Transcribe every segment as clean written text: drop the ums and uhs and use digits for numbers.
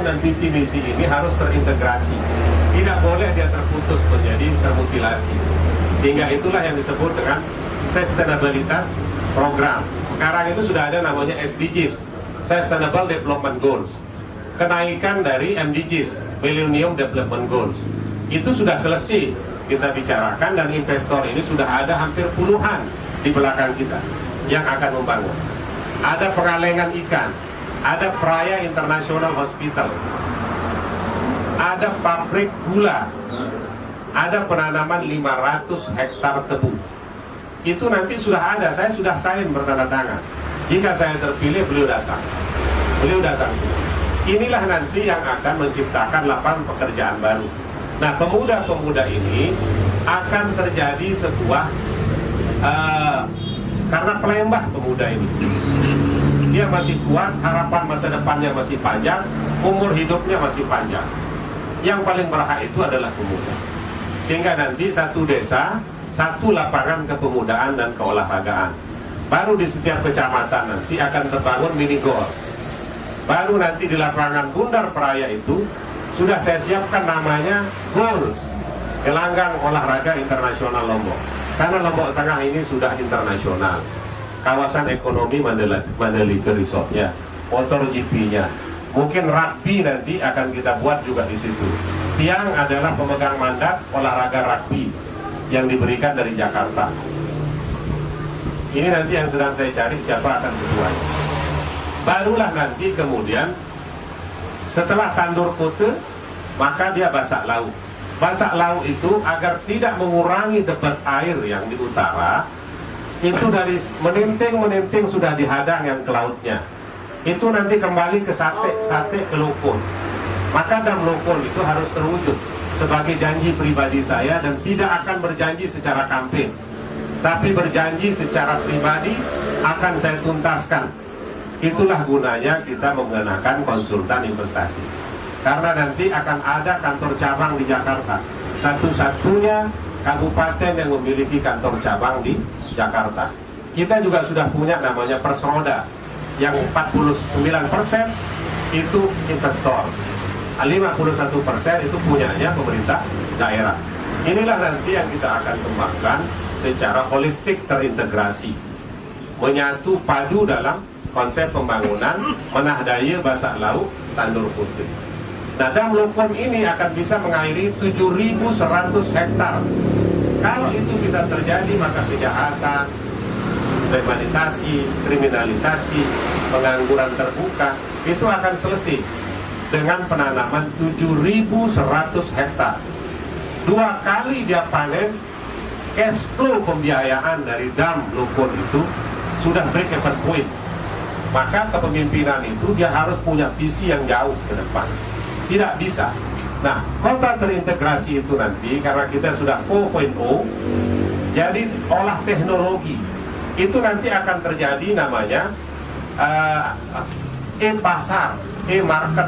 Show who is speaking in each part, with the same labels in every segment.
Speaker 1: Dan visi-misi ini harus terintegrasi, tidak boleh dia terputus menjadi termutilasi, sehingga itulah yang disebut dengan sustainabilitas program. Sekarang itu sudah ada namanya SDGs, Sustainable Development Goals, kenaikan dari MDGs, Millennium Development Goals. Itu sudah selesai kita bicarakan, dan investor ini sudah ada hampir puluhan di belakang kita yang akan membangun. Ada pengalengan ikan, ada Praya International Hospital, ada pabrik gula, ada penanaman 500 hektar tebu. Itu nanti sudah ada, saya sudah sign bertanda tangan. Jika saya terpilih, beliau datang. Beliau datang. Inilah nanti yang akan menciptakan lapangan pekerjaan baru. Nah, pemuda-pemuda ini akan terjadi sebuah karena pelembah pemuda ini. Dia masih kuat, harapan masa depannya masih panjang, umur hidupnya masih panjang. Yang paling berhak itu adalah pemuda. Sehingga nanti satu desa, satu lapangan kepemudaan dan keolahragaan. Baru di setiap kecamatan nanti akan terbangun mini gor. Baru nanti di lapangan Bundar Praya itu sudah saya siapkan namanya Goals, Gelanggang Olahraga Internasional Lombok. Karena Lombok Tengah ini sudah internasional. Kawasan ekonomi Mandalika Resortnya, motor GP-nya, mungkin rugby nanti akan kita buat juga di situ. Tiang adalah pemegang mandat olahraga rugby yang diberikan dari Jakarta. Ini nanti yang sedang saya cari siapa akan ketuanya. Barulah nanti kemudian setelah tandur kute, maka dia basak laut. Basak laut itu agar tidak mengurangi debit air yang di utara, itu dari meninting sudah dihadang yang ke lautnya. Itu nanti kembali ke sate ke Lukun. Maka dam Lukun itu harus terwujud sebagai janji pribadi saya, dan tidak akan berjanji secara kampanye, tapi berjanji secara pribadi akan saya tuntaskan. Itulah gunanya kita menggunakan konsultan investasi. Karena nanti akan ada kantor cabang di Jakarta. Satu-satunya kabupaten yang memiliki kantor cabang di Jakarta. Kita juga sudah punya namanya Persroda, yang 49% itu investor, 51% itu punyanya pemerintah daerah. Inilah nanti yang kita akan kembangkan secara holistik terintegrasi, menyatu padu dalam konsep pembangunan menah daya basak laut tandur putih. Nah, dam Lukun ini akan bisa mengairi 7.100 hektar. Kalau itu bisa terjadi, maka kejahatan, urbanisasi, kriminalisasi, pengangguran terbuka itu akan selesai dengan penanaman 7.100 hektar. 2 kali dia panen, cash flow pembiayaan dari dam Lukun itu sudah break even point. Maka kepemimpinan itu dia harus punya visi yang jauh ke depan. Tidak bisa. Nah, kota terintegrasi itu nanti karena kita sudah 4.0, jadi olah teknologi itu nanti akan terjadi namanya e-pasar, e-market.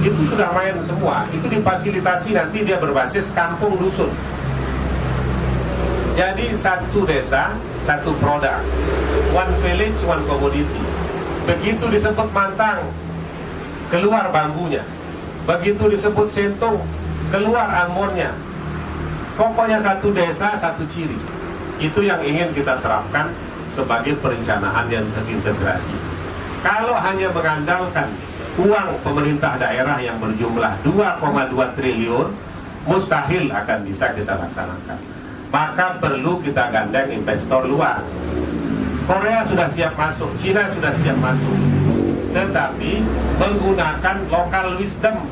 Speaker 1: Itu sudah main semua. Itu difasilitasi nanti dia berbasis kampung dusun. Jadi satu desa, satu produk, one village, one commodity. Begitu disebut Mantang, keluar bambunya. Begitu disebut Sentung, keluar Ambonnya. Pokoknya satu desa, satu ciri. Itu yang ingin kita terapkan sebagai perencanaan yang terintegrasi. Kalau hanya mengandalkan uang pemerintah daerah yang berjumlah 2,2 triliun, mustahil akan bisa kita laksanakan. Maka perlu kita gandeng investor luar. Korea sudah siap masuk, Cina sudah siap masuk. Tetapi menggunakan local wisdom,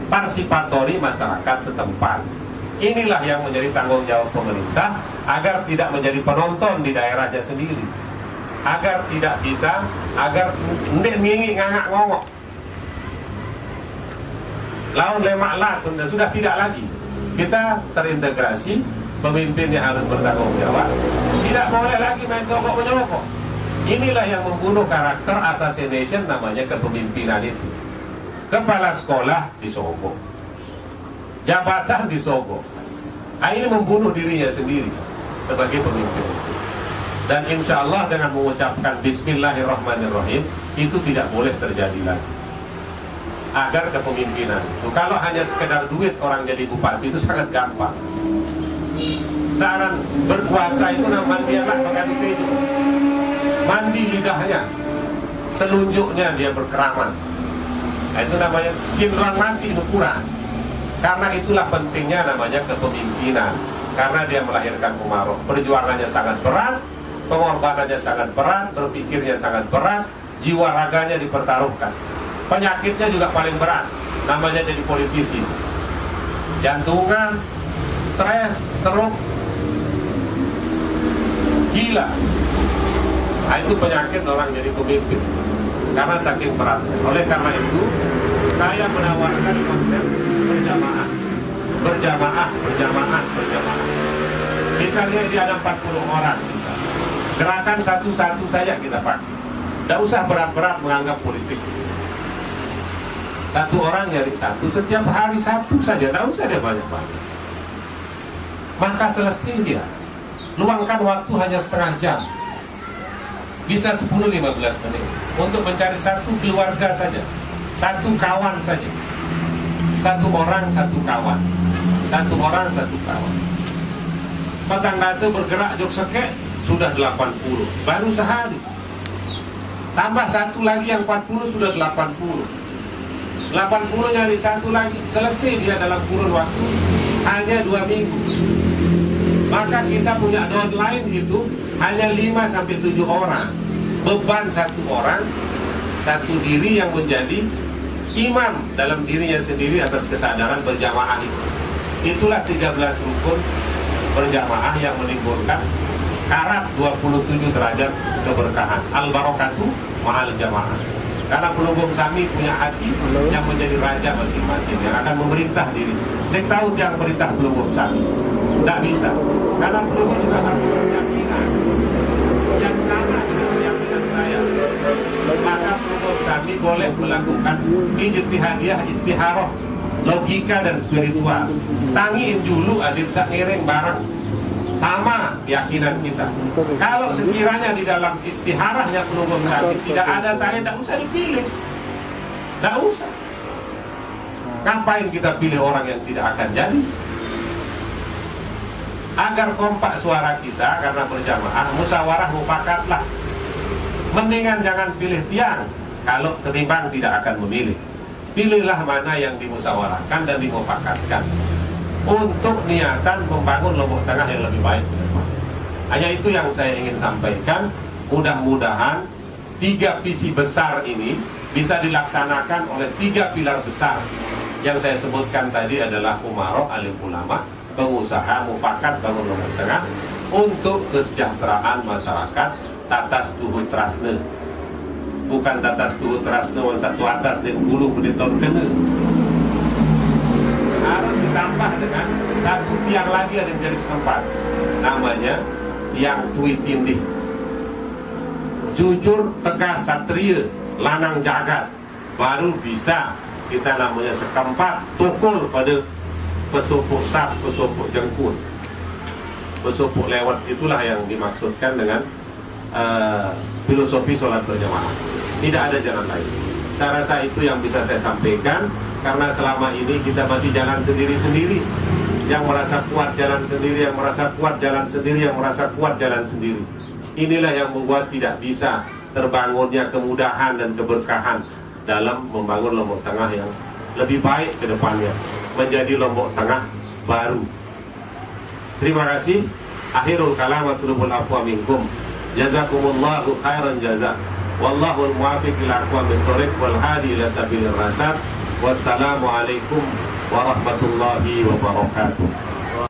Speaker 1: parsipatori masyarakat setempat. Inilah yang menjadi tanggung jawab pemerintah agar tidak menjadi penonton di daerahnya sendiri. Agar tidak bisa, agar ndek ngingi ngangak ngongok. Laun lemak lah, sudah tidak lagi. Kita terintegrasi, pemimpinnya harus bertanggung jawab. Tidak boleh lagi main sogok menyogok. Inilah yang membunuh karakter assassination, namanya kepemimpinan itu. Kepala sekolah disogok, jabatan disogok. Nah, ini membunuh dirinya sendiri sebagai pemimpin. Dan insya Allah dengan mengucapkan Bismillahirrahmanirrahim, itu tidak boleh terjadi lagi. agar kepemimpinan. So, kalau hanya sekedar duit orang jadi bupati itu sangat gampang. Saran berkuasa itu namanya dia lah mengadu itu. Mandi lidahnya, telunjuknya dia berkeramat. Nah, itu namanya kinran mati ukuran. Karena itulah pentingnya namanya kepemimpinan. Karena dia melahirkan Umaroh. Perjuangannya sangat berat, pengorbanannya sangat berat, berpikirnya sangat berat, jiwa raganya dipertaruhkan. Penyakitnya juga paling berat, namanya jadi politisi. Jantungan, stres, stroke, gila. Nah, itu penyakit orang jadi pemimpin karena saking beratnya. Oleh karena itu saya menawarkan konsep berjamaah. Misalnya dia ada 40 orang, gerakan satu-satu saja kita pakai. Tidak usah berat-berat menganggap politik. Satu orang nyari satu, setiap hari satu saja, tidak usah dia banyak-banyak. Maka selesai dia. Luangkan waktu hanya setengah jam, bisa 10-15 menit untuk mencari satu keluarga saja, satu kawan saja, satu orang satu kawan, satu orang satu kawan. Batang Dase bergerak jok sekek sudah 80, baru sehari. Tambah satu lagi yang 40 sudah 80. 80 nyari satu lagi, selesai dia dalam kurun waktu hanya 2 minggu. Maka kita punya deadline itu hanya 5-7 orang. Beban satu orang, satu diri yang menjadi imam dalam dirinya sendiri atas kesadaran berjamaah itu. Itulah 13 rukun berjamaah yang menimbulkan karat 27 derajat keberkahan. Al-Barakatuh ma'al jamaah. Karena pelunggung kami punya hati yang menjadi raja masing-masing, yang akan memerintah diri. Dia tahu yang perintah pelunggung kami. Tidak bisa. Karena pelunggung juga harus berkeyakinan yang sama dengan keyakinan saya. Maka pelunggung kami boleh melakukan ijtihadiyah, istiharoh, logika dan spiritual. Tangiin dulu adit ngiring bareng. Sama keyakinan kita. Kalau sekiranya di dalam istiharahnya pelunggung kami tidak ada saya, tidak usah dipilih. Tidak usah. Ngapain kita pilih orang yang tidak akan jadi? Agar kompak suara kita karena berjamaah, musyawarah mufakatlah. Mendingan jangan pilih tiang kalau ketimbang tidak akan memilih. Pilihlah mana yang dimusyawarahkan dan dimufakatkan untuk niatan membangun Lombok Tengah yang lebih baik ke depan. Hanya itu yang saya ingin sampaikan. Mudah-mudahan 3 visi besar ini bisa dilaksanakan oleh 3 pilar besar yang saya sebutkan tadi adalah umaroh, alim ulama, pengusaha, mufakat bangun Lombok Tengah untuk kesejahteraan masyarakat. Tatas tuhut trasne, bukan tatas tuhut trasne satu atas dan bulu tahun kena. Harus ditambah dengan satu tiang lagi ada yang jadi setempat, namanya tiang tui tindih. Jujur, tegas, satria, lanang jagat, baru bisa kita namanya sekempat tukul pada pesupuk sap, pesupuk jengkun, pesupuk lewat. Itulah yang dimaksudkan dengan filosofi sholat berjamaah. Tidak ada jalan lain. Saya rasa itu yang bisa saya sampaikan. Karena selama ini kita masih jalan sendiri-sendiri. Yang merasa kuat jalan sendiri, yang merasa kuat jalan sendiri, yang merasa kuat jalan sendiri. Inilah yang membuat tidak bisa terbangunnya kemudahan dan keberkahan dalam membangun Lombok Tengah yang lebih baik ke depannya, menjadi Lombok Tengah baru. Terima kasih. Akhirul kalam wa tulubul afwa minkum. Jazakumullahu khairan jazak. Wallahul muwafiq ila aqwamit thoriq wal hadi ila sabilir rasyad. Wassalamualaikum warahmatullahi wabarakatuh.